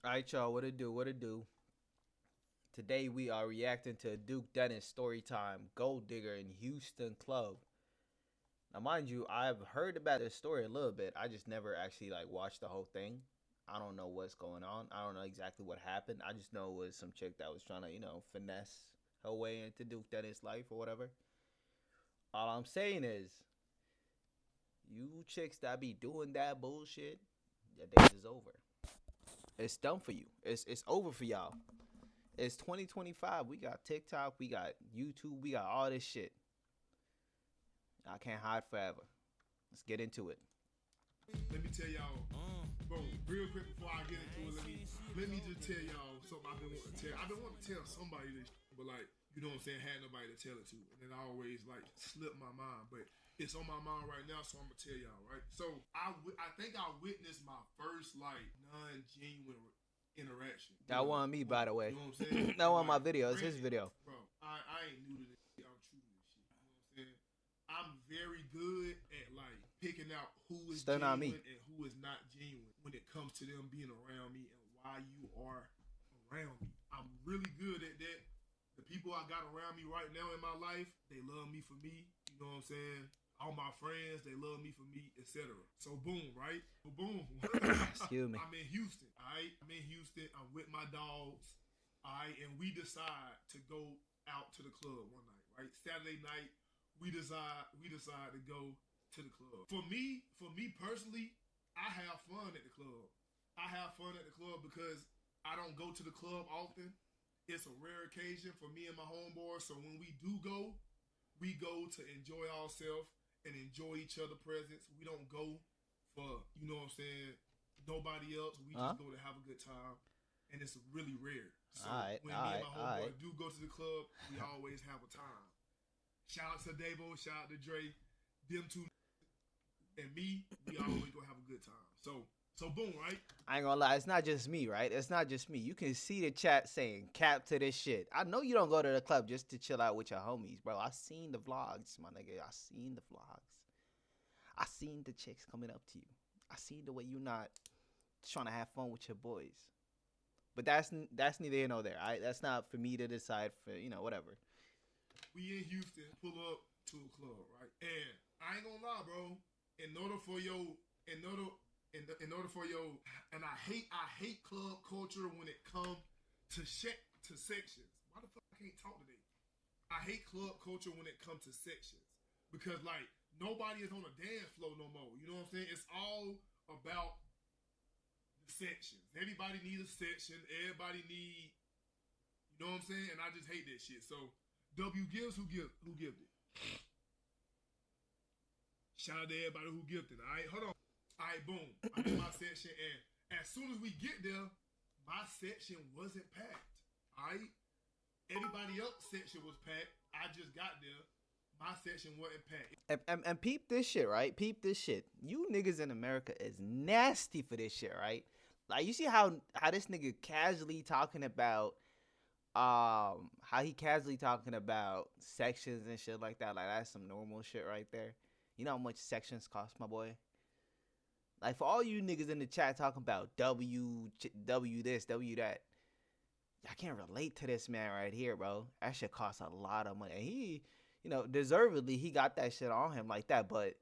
All right, y'all. What it do? What it do? Today we are reacting to Duke Dennis story time, Gold Digger in Houston Club. Now, mind you, I've heard about this story a little bit. I just never actually like watched the whole thing. I don't know what's going on. I don't know exactly what happened. I just know it was some chick that was trying to, finesse her way into Duke Dennis' life or whatever. All I'm saying is, you chicks that be doing that bullshit, your days is over. It's done for you. It's over for y'all. It's 2025. We got TikTok, we got YouTube, we got all this shit. I can't hide forever. Let's get into it. Let me tell y'all, boom, real quick before I get into it, let me just tell y'all something I've been wanting to tell. I've been wanting to tell somebody this, but like, you know what I'm saying, had nobody to tell it to. And it always like slipped my mind. But it's on my mind right now, so I'm gonna tell y'all, right? So I think I witnessed my first like non-genuine interaction. That wasn't me, by the way. You know what I'm saying? That wasn't my Like, video. It's his video. Bro, I ain't new to this shit. I'm true to this shit. You know what I'm saying? I'm very good at like picking out who is Still not me. genuine and who is not genuine when it comes to them being around me and why you are around me. I'm really good at that. The people I got around me right now in my life, they love me for me. You know what I'm saying? All my friends, they love me for me, etc. So boom, right? So boom. Excuse me. I'm in Houston. All right. I'm in Houston. I'm with my dogs. All right, and we decide to go out to the club one night, right? Saturday night, we decide to go to the club. For me personally, I have fun at the club. I have fun at the club because I don't go to the club often. It's a rare occasion for me and my homeboys. So when we go to enjoy ourselves and enjoy each other's presence. We don't go for, you know what I'm saying, nobody else. We just go to have a good time. And it's really rare. So when me and my homeboy do go to the club, we always have a time. Shout out to Davo, shout out to Dre, them two and me, we always gonna have a good time. So boom, right? I ain't gonna lie, it's not just me, right? It's not just me. You can see the chat saying cap to this shit. I know you don't go to the club just to chill out with your homies, bro. I seen the vlogs, my nigga. I seen the vlogs. I seen the chicks coming up to you. I seen the way you not trying to have fun with your boys. But that's neither here nor there. That's not for me to decide for, whatever. We in Houston, pull up to a club, right? And I ain't gonna lie, bro. In order for your and I hate club culture when it comes to sections. Why the fuck I can't talk today? I hate club culture when it comes to sections because like nobody is on a dance floor no more. You know what I'm saying? It's all about the sections. Everybody needs a section. Everybody need, you know what I'm saying? And I just hate that shit. So W gives, who gifted? Shout out to everybody who gifted. All right, hold on. All right, boom. I'm in my section, and as soon as we get there, my section wasn't packed. All right, everybody else's section was packed. I just got there. My section wasn't packed. And peep this shit, right? Peep this shit. You niggas in America is nasty for this shit, right? Like you see how this nigga casually talking about how he casually talking about sections and shit like that. Like that's some normal shit right there. You know how much sections cost, my boy? Like for all you niggas in the chat talking about W this, W that. I can't relate to this man right here, bro. That shit costs a lot of money. And he, deservedly, he got that shit on him like that. But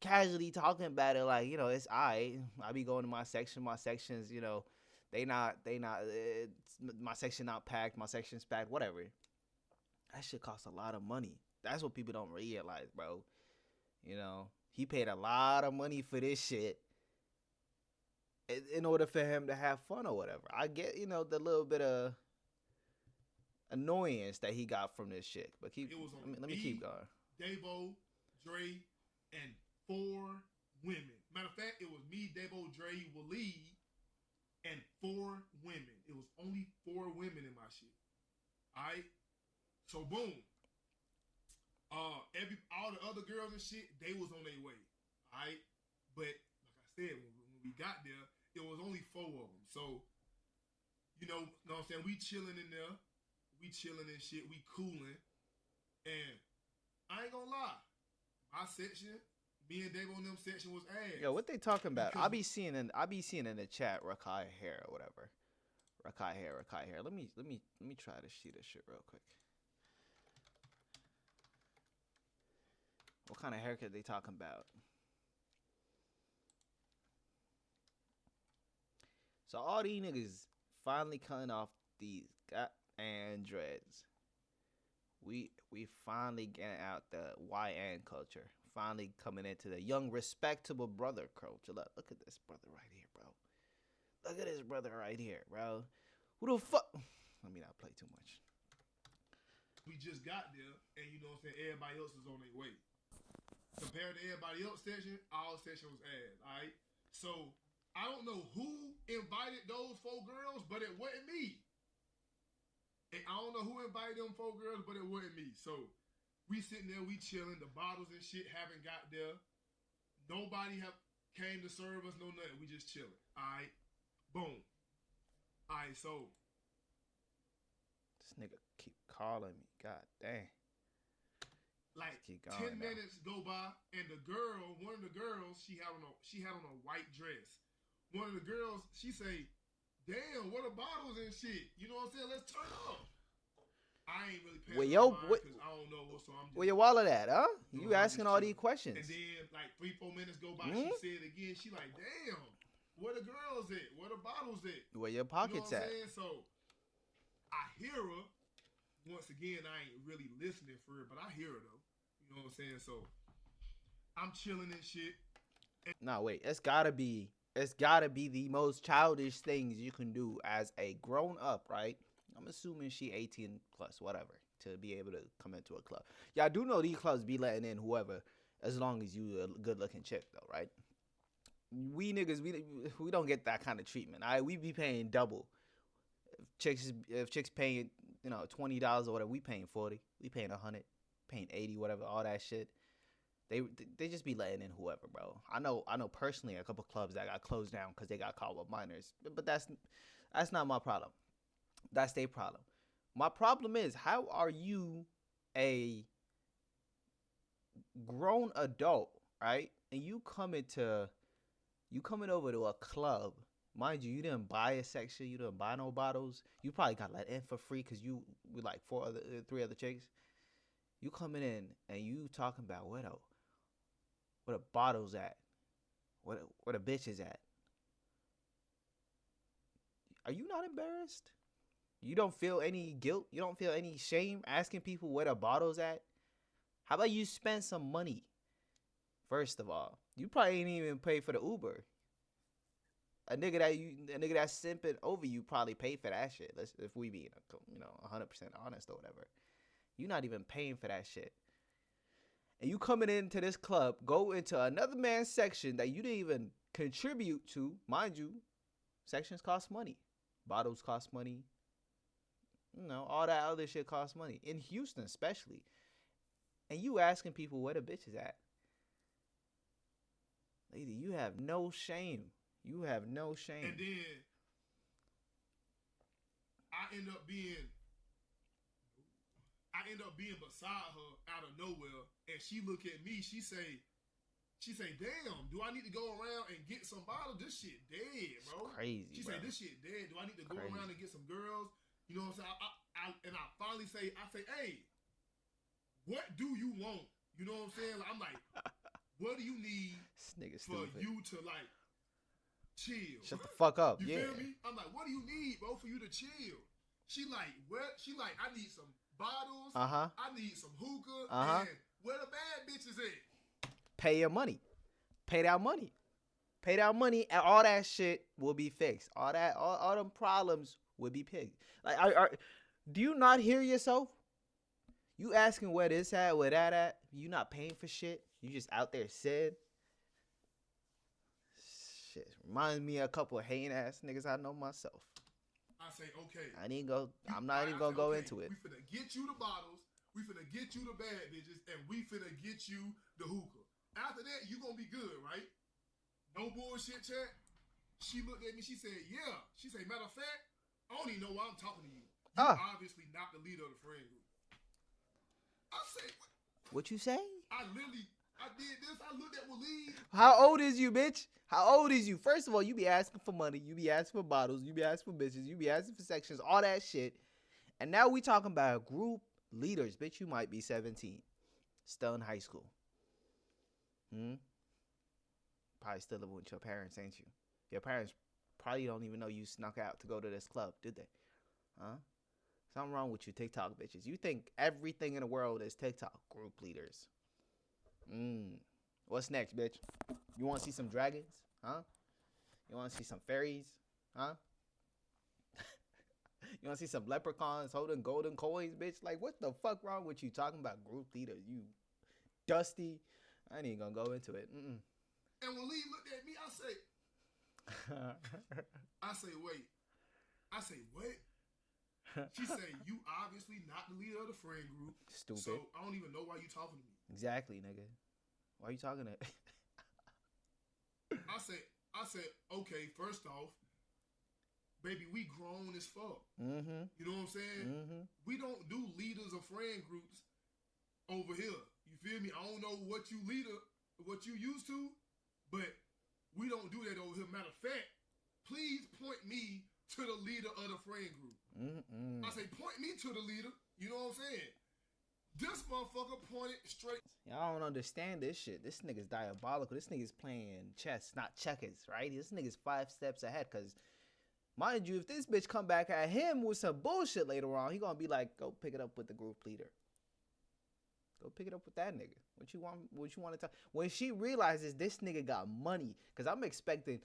casually talking about it, like, it's I be going to my section. My sections, my section not packed. My section's packed. Whatever. That shit costs a lot of money. That's what people don't realize, bro. He paid a lot of money for this shit in order for him to have fun or whatever. I get, the little bit of annoyance that he got from this shit. But let me keep going. Davo, Dre, and 4 women. Matter of fact, it was me, Davo, Dre, Waleed, and 4 women. It was only 4 women in my shit. Alright? So boom. All the other girls and shit, they was on their way. Alright? But like I said, when we got there, it was only 4 of them. So, know what I'm saying? We chilling in there. We chilling and shit. We cooling. And I ain't gonna lie. My section, Me and Dave on them section was ass. Yo, what they talking about? Because I be seeing in the chat Rakai hair or whatever. Rakai hair. Let me try to see this shit real quick. What kind of haircut they talking about? So all these niggas finally cutting off these goddamn dreads. We finally getting out the YN culture. Finally coming into the young respectable brother culture. Look at this brother right here, bro. Look at this brother right here, bro. Who the fuck? Let me not play too much. we just got there, and you know what I'm saying, everybody else was on their way. Compared to everybody else section, our section was ass, all right? So, I don't know who invited those 4 girls, but it wasn't me. And I don't know who invited them 4 girls, but it wasn't me. So, we sitting there, we chilling, the bottles and shit haven't got there. Nobody came to serve us, no nothing. We just chilling, all right? Boom. All right, so. This nigga keep calling me, god damn. Like 10 minutes go by, and one of the girls, she had on a white dress. One of the girls, she say, "Damn, what are bottles and shit? You know what I'm saying? Let's turn up." I ain't really paying attention because I don't know what's on. Where your wallet at, huh? You asking all these questions. And then like 3-4 minutes go by, she said it again. She like, "Damn, where the girls at? Where the bottles at? Where your pockets at?" So I hear her. Once again, I ain't really listening for her, but I hear her though. You know what I'm saying? So I'm chilling and shit. No, wait. It's gotta be the most childish things you can do as a grown up, right? I'm assuming she 18 plus, whatever, to be able to come into a club. Yeah, I do know these clubs be letting in whoever, as long as you a good looking chick though, right? We niggas, we don't get that kind of treatment. We be paying double. If chicks paying, $20 or whatever, we paying 40. We paying 100, paying 80, whatever, all that shit. They just be letting in whoever, bro. I know personally a couple clubs that got closed down because they got caught with minors, but that's not my problem. That's their problem. My problem is, how are you a grown adult, right? And you coming over to a club. Mind you, you didn't buy a section. You didn't buy no bottles. You probably got let in for free because you with like 3 other chicks. You coming in and you talking about where the bottles at? Where the bitches at? Are you not embarrassed? You don't feel any guilt? You don't feel any shame asking people where the bottles at? How about you spend some money? First of all, you probably ain't even pay for the Uber. A nigga that's simping over you probably paid for that shit. If we be 100% honest or whatever. You're not even paying for that shit. And you coming into this club, go into another man's section that you didn't even contribute to. Mind you, sections cost money. Bottles cost money. All that other shit costs money. In Houston especially. And you asking people where the bitch is at. Lady, you have no shame. You have no shame. And then I end up being beside her out of nowhere, and she look at me. She say, "Damn, do I need to go around and get some bottles? This shit dead, bro." It's crazy. She say, "This shit dead. Do I need to go around and get some girls?" You know what I'm saying? I finally say, "Hey, what do you want?" You know what I'm saying? I'm like, "What do you need for you to like chill?" Shut the fuck up. You feel me? I'm like, "What do you need, bro, for you to chill?" She like, "What?" She like, "I need some bottles. I need some hookah. And where the bad bitches at?" Pay your money. Pay that money. Pay that money, and all that shit will be fixed. All them problems will be fixed. Like, do you not hear yourself? You asking where this at, where that at? You not paying for shit. You just out there sitting. Shit reminds me of a couple of hating ass niggas I know myself. I say, okay. I'm not even gonna go into it. We finna get you the bottles. We finna get you the bad bitches, and we finna get you the hookah. After that, you gonna be good, right? No bullshit, chat. She looked at me. She said, "Yeah." She said, "Matter of fact, I don't even know why I'm talking to you. You obviously not the leader of the friend group." I say, "What you say?" I literally I did this. I looked at Waleed. How old is you, bitch? How old is you? First of all, you be asking for money. You be asking for bottles. You be asking for bitches. You be asking for sections. All that shit. And now we talking about group leaders. Bitch, you might be 17. Still in high school. Probably still living with your parents, ain't you? Your parents probably don't even know you snuck out to go to this club, did they? Huh? Something wrong with you, TikTok bitches. You think everything in the world is TikTok group leaders. What's next, bitch? You want to see some dragons? Huh? You want to see some fairies? Huh? You want to see some leprechauns holding golden coins, bitch? Like, what the fuck wrong with you talking about group leaders? You dusty. I ain't even gonna go into it. And Waleed looked at me. I say, wait. I say, what? She say, you obviously not the leader of the friend group. Stupid. So I don't even know why you talking to me. Exactly, nigga. Why you talking to? I said, okay. First off, baby, we grown as fuck. You know what I'm saying? We don't do leaders of friend groups over here. You feel me? I don't know what you used to, but we don't do that over here. Matter of fact, please point me to the leader of the friend group. I say, point me to the leader. You know what I'm saying? This motherfucker pointed straight. Y'all don't understand this shit. This nigga's diabolical. This nigga's playing chess, not checkers, right? This nigga's 5 steps ahead. Cause, mind you, if this bitch come back at him with some bullshit later on, he gonna be like, go pick it up with the group leader. Go pick it up with that nigga. What you want to talk? When she realizes this nigga got money, cause I'm expecting,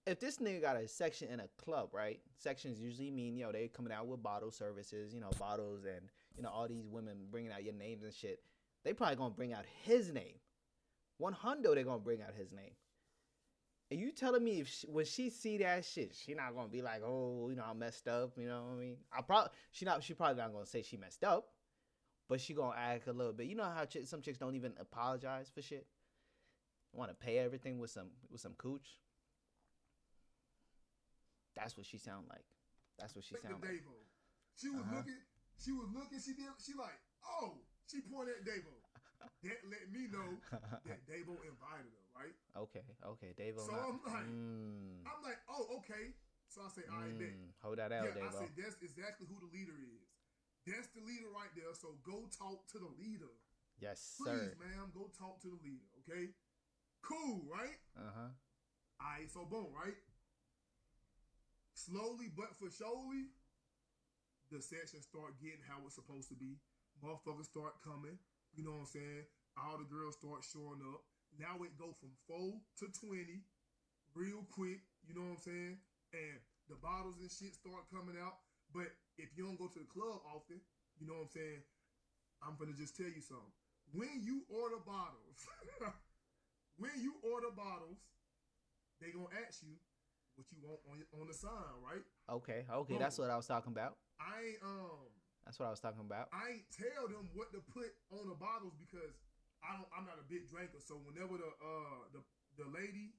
if this nigga got a section in a club, right? Sections usually mean, they coming out with bottle services, bottles and, all these women bringing out your names and shit. They probably gonna bring out his name. 100, they gonna bring out his name. And you telling me when she see that shit, she not gonna be like, oh, I messed up, you know what I mean? She probably not gonna say she messed up, but she gonna act a little bit. You know how some chicks don't even apologize for shit? Want to pay everything with some cooch? That's what she sound like. That's what she sound like. Davo. She was looking. She like, oh, she pointed at Davo. That let me know that Davo invited her, right? Okay, Davo. So I'm like, oh, okay. So I say, all right, bet. Hold that out, Davo. I said, that's exactly who the leader is. That's the leader right there. So go talk to the leader. Yes, Please, sir. ma'am, go talk to the leader, okay? Cool, right? All right, so boom, right? Slowly but for surely, the session start getting how it's supposed to be. Motherfuckers start coming. You know what I'm saying? All the girls start showing up. Now it go from 4 to 20 real quick. You know what I'm saying? And the bottles and shit start coming out. But if you don't go to the club often, you know what I'm saying? I'm going to just tell you something. When you order bottles, they going to ask you what you want on the sign, right? Okay, that's what I was talking about. That's what I was talking about. I ain't tell them what to put on the bottles because I'm not a big drinker. So whenever the lady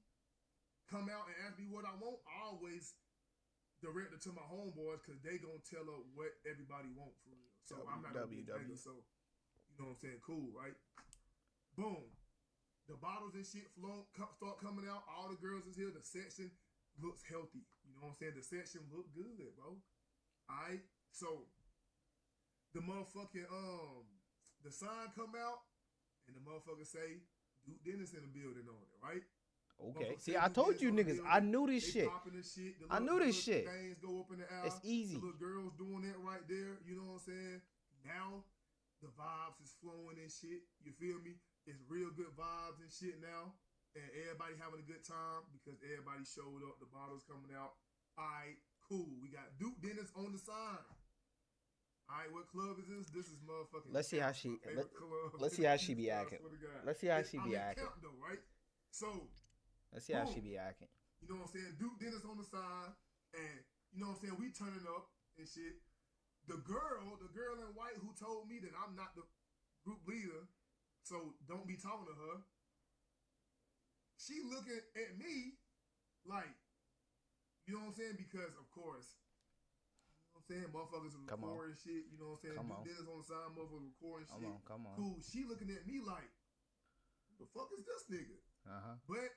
come out and ask me what I want, I always direct it to my homeboys because they gonna tell her what everybody want for real. So I'm not a big drinker. So you know what I'm saying? Cool, right? Boom. The bottles and shit start coming out. All the girls is here. The section looks healthy. You know what I'm saying? The section look good, bro. Alright? So the motherfucking the sign come out and the motherfucker say Duke Dennis in the building on it, right? Okay. See, I told you niggas, I knew this shit. I knew this shit. Things go up in the air. It's easy. The little girls doing that right there. You know what I'm saying? Now the vibes is flowing and shit. You feel me? It's real good vibes and shit now. And everybody having a good time because everybody showed up. The bottles coming out. All right, cool. We got Duke Dennis on the sign. All right, what club is this? This is motherfucking. Let's see how she. Let's see how she be acting. Let's see how she be acting. Though, right? So. Let's see how she be acting. You know what I'm saying? Duke Dennis on the side, and you know what I'm saying? We turning up and shit. The girl in white who told me that I'm not the group leader, so don't be talking to her. She looking at me like, you know what I'm saying? Because of course, you know what I'm saying? Motherfuckers are recording shit. You know what I'm saying? Duke Dennis on the side, motherfuckers recording shit. Come on. Cool. She looking at me like, the fuck is this nigga? But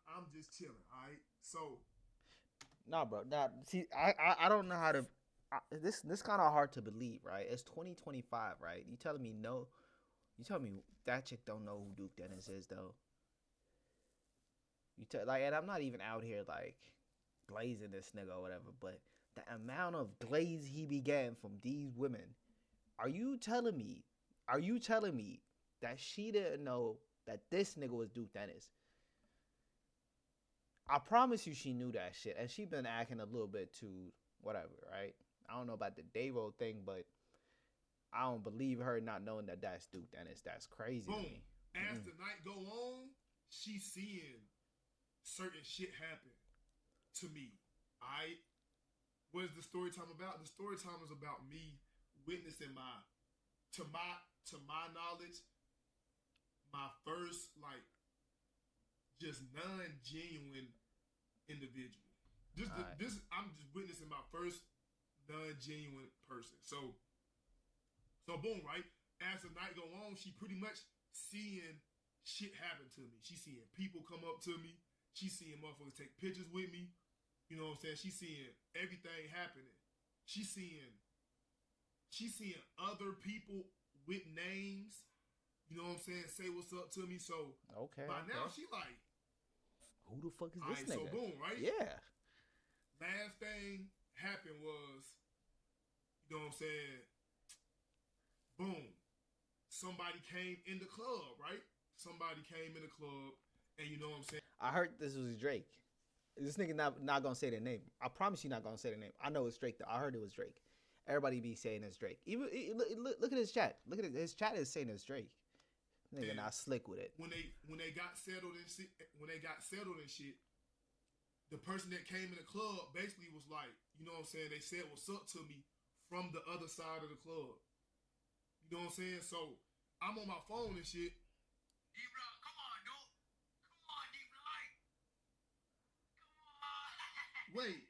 I'm just chilling. All right. So. Nah, bro. Nah, see, I don't know how to. This kind of hard to believe, right? It's 2025, right? You telling me no? You telling me that chick don't know who Duke Dennis is, though? And I'm not even out here like glazing this nigga or whatever, but the amount of glaze he be getting from these women, are you telling me that she didn't know that this nigga was Duke Dennis? I promise you she knew that shit, and she been acting a little bit too whatever, right? I don't know about the Dayro thing, but I don't believe her not knowing that that's Duke Dennis. That's crazy to me. As the night go on, she's seeing certain shit happen to me. Alright? What is the story time about? The story time is about me witnessing to my knowledge, my first like just non-genuine individual. I'm just witnessing my first non-genuine person. So boom, right? As the night go on, she pretty much seeing shit happen to me. She seeing people come up to me. She seeing motherfuckers take pictures with me. You know what I'm saying? She seeing everything happening. She seeing other people with names. You know what I'm saying? Say what's up to me. So by now she like, who the fuck is this nigga? So boom, right? Yeah. Last thing happened was, you know what I'm saying? Boom. Somebody came in the club, right? Somebody came in the club, and you know what I'm saying? I heard this was Drake. This nigga not gonna say their name. I promise you not gonna say their name. I know it's Drake though. I heard it was Drake. Everybody be saying it's Drake. Even look at his chat. Look at it. His chat is saying it's Drake. Nigga not slick with it. When they got settled and shit, the person that came in the club basically was like, you know what I'm saying? They said what's up to me from the other side of the club. You know what I'm saying? So I'm on my phone and shit. D-Block, come on, dude. Come on, D-Block. Come on. Wait.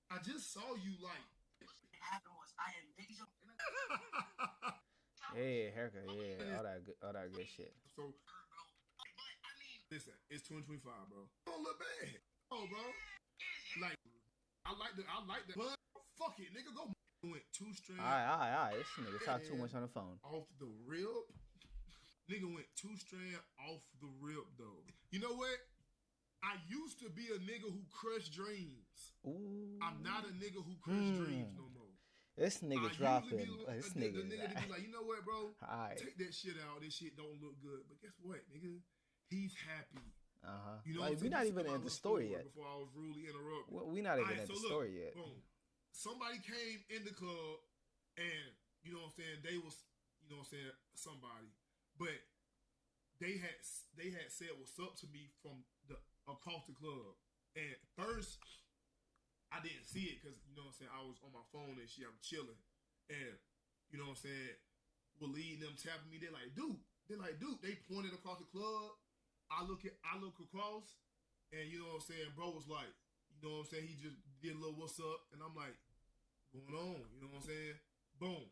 I just saw you like. What happened was I envisioned. Yeah, haircut. Yeah, all that good shit. So, listen, it's 2025, bro. Don't look bad. Oh, bro. Like, I like the. But fuck it, nigga. Go. Went 2 strands. All right. This nigga talk too much on the phone. Off the rip. Nigga went 2 strand off the rip, though. You know what? I used to be a nigga who crushed dreams. Ooh. I'm not a nigga who crushed dreams no more. This nigga dropping. This nigga. The nigga to be like, you know what, bro? Right. Take that shit out. This shit don't look good. But guess what, nigga? He's happy. You know, like, we're not even in the story yet. Before I was rudely interrupted. Well, we're not even in the story yet. Boom. Somebody came in the club and, you know what I'm saying, they was, you know what I'm saying, somebody. But they had said what's up to me from across the club. And first, I didn't see it because, you know what I'm saying, I was on my phone and shit, I'm chilling. And, you know what I'm saying, Waleed and them tapping me, they're like, dude. They pointed across the club. I look across, and you know what I'm saying, bro was like, you know what I'm saying, he just did a little what's up, and I'm like, going on, you know what I'm saying? Boom.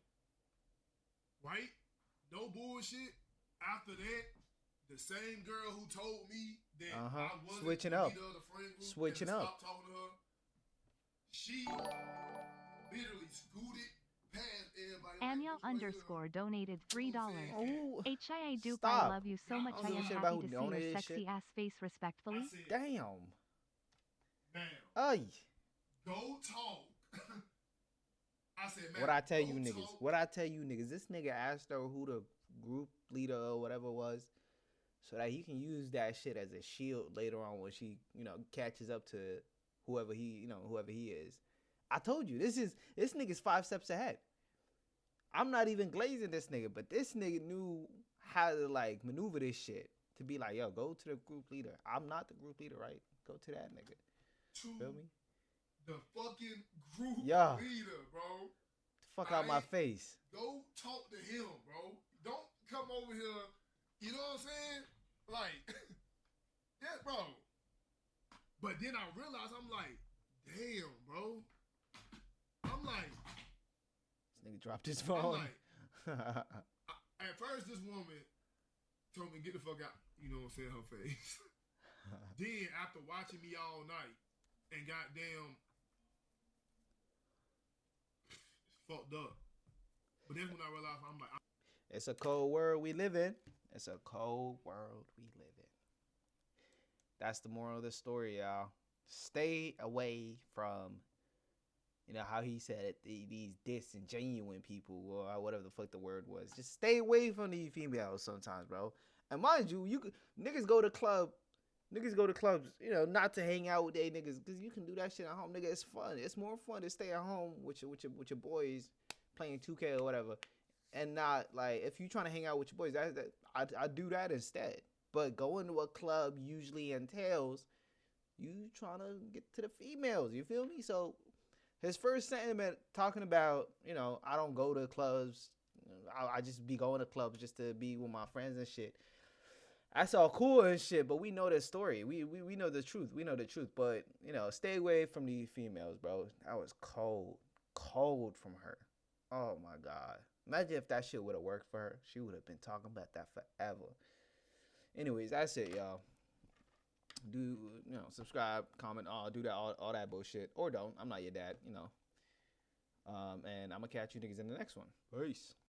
Right? No bullshit. After that, the same girl who told me that I wasn't switching up. Switching up. Stop talking to her. She literally scooted past everybody. Anya _ donated $3. Oh, HIA Duke, stop. I love you so much. I am happy to see your sexy ass face. Respectfully. Damn. Ay. Go talk. I said, man. What I tell you niggas? This nigga asked her who the group leader or whatever was, so that he can use that shit as a shield later on when she, you know, catches up to whoever he is. I told you, this nigga's 5 steps ahead. I'm not even glazing this nigga, but this nigga knew how to like maneuver this shit to be like, yo, go to the group leader. I'm not the group leader, right? Go to that nigga. Feel me? The fucking group leader, bro. Fuck out my face. Go talk to him, bro. Don't come over here. You know what I'm saying? Like, yeah, bro. But then I realized, I'm like, damn, bro. I'm like, this nigga dropped his phone. I'm like, at first, this woman, told me, get the fuck out. You know what I'm saying? Her face. Then, after watching me all night, and goddamn, fucked up. But then when I realized, I'm like, it's a cold world we live in. It's a cold world we live in. That's the moral of the story, y'all. Stay away from, you know, how he said it, these disingenuine people, or whatever the fuck the word was. Just stay away from these females sometimes, bro. And mind you, niggas go to clubs, you know, not to hang out with they niggas, because you can do that shit at home, nigga. It's fun. It's more fun to stay at home with your boys playing 2K or whatever, and not, like, if you trying to hang out with your boys, I do that instead. But going to a club usually entails you trying to get to the females. You feel me? So his first sentiment talking about, you know, I don't go to clubs. I just be going to clubs just to be with my friends and shit. That's all cool and shit, but we know the story. We know the truth. We know the truth. But, you know, stay away from these females, bro. That was cold. Cold from her. Oh, my God. Imagine if that shit would have worked for her. She would have been talking about that forever. Anyways, that's it, y'all. Do, you know, subscribe, comment, do that, all that bullshit. Or don't. I'm not your dad, you know. And I'm going to catch you niggas in the next one. Peace.